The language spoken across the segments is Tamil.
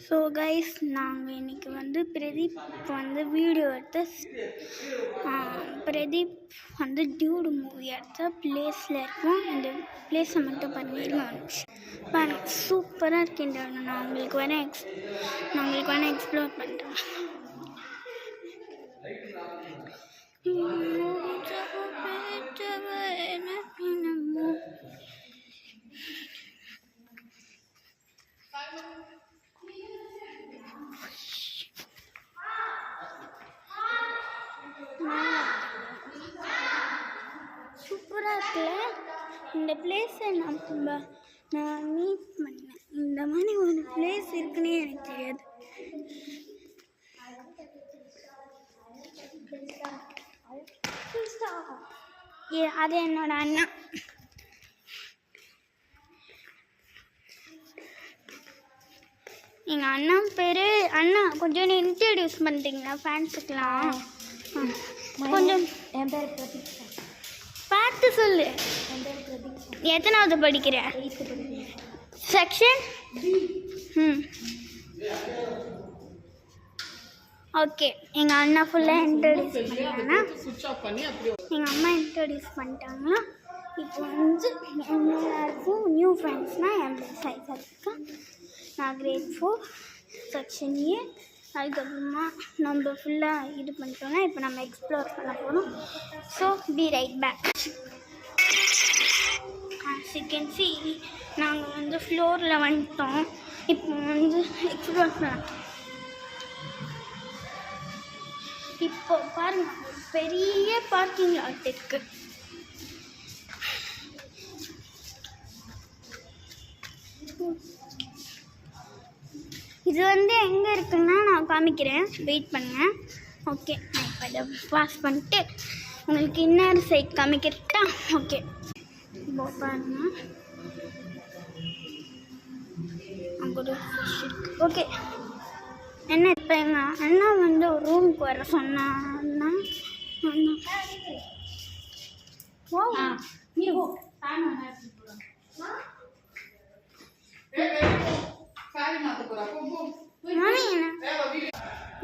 ஸோ கைஸ், நாங்கள் இன்றைக்கி வந்து பிரதீப் வந்து வீடியோ எடுத்து பிரதீப் வந்து டியூடு மூவி எடுத்த பிளேஸில் இருக்கோம். இந்த பிளேஸை மட்டும் பண்ணிடலாம். பாருங்கள், சூப்பராக இருக்குன்ற நான் உங்களுக்கு வேணால் எக்ஸ்ப்ளோர் பண்ணுறேன். சூப்பராக இருக்குல்ல? இந்த பிளேஸை நான் மீட் பண்ணேன். இந்த மாதிரி ஒரு பிளேஸ் இருக்குன்னே எனக்கு தெரியாது. அது என்னோட அண்ணா. எங்கள் அண்ணா பேர் அண்ணா. கொஞ்சம் இன்ட்ரடியூஸ் பண்ணுறீங்களா ஃபேன்ஸுக்கெலாம்? கொஞ்சம் என் பேர் பிரதீப். பார்த்து சொல்லு. என் பேர் பிரதீப். எத்தனாவது படிக்கிற? செக்ஷன்? ஓகே. எங்கள் அண்ணா ஃபுல்லாக இன்ட்ரடியூஸ் பண்ணிட்டாங்கன்னா எங்கள் அம்மா இன்ட்ரடியூஸ் பண்ணிட்டாங்கன்னா இப்போ வந்து எல்லாருக்கும் நியூ ஃப்ரெண்ட்ஸ்னால் என் பேர் சைஸா. நான் கிரேட் 4 செக்ஷன் ஏ. அதுக்கப்புறமா நம்ம ஃபுல்லாக இது பண்ணிட்டோன்னா இப்போ நம்ம எக்ஸ்ப்ளோர் பண்ண போகிறோம். So be right back. As you can see, நாங்கள் வந்து ஃப்ளோரில் வந்துட்டோம். இப்போ வந்து எக்ஸ்ப்ளோர் பண்ணலாம். இப்போ பாருங்கள், ஒரு பெரிய பார்க்கிங் லாட் இருக்குது. இது வந்து எங்கே இருக்குன்னா நான் காமிக்கிறேன், வெயிட் பண்ணுங்கள். ஓகே, நான் இப்போ இதை பாஸ் பண்ணிட்டு உங்களுக்கு இன்னொரு சைட் காமிக்கிறட்டா? ஓகே, இப்போ பாருங்க, அங்கே ஒரு ஃபிஷ் இருக்கு. ஓகே, என்ன இப்போ எங்கள் அண்ணா வந்து ஒரு ரூமுக்கு வர சொன்னான்னா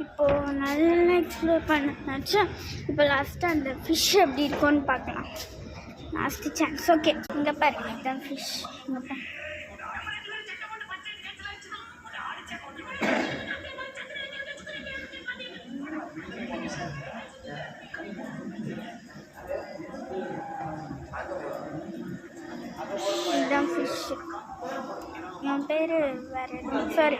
இப்போ நல்லா எக்ஸ்ப்ளோர் பண்ணாச்சு. இப்போ லாஸ்ட்டாக அந்த ஃபிஷ் எப்படி இருக்கும்னு பார்க்கலாம். Last chance. ஓகே, இங்கே பாருங்க, இதுதான் ஃபிஷ். இங்கே பாருங்க, இதுதான் ஃபிஷ். என் பேர் வேறு. சாரி.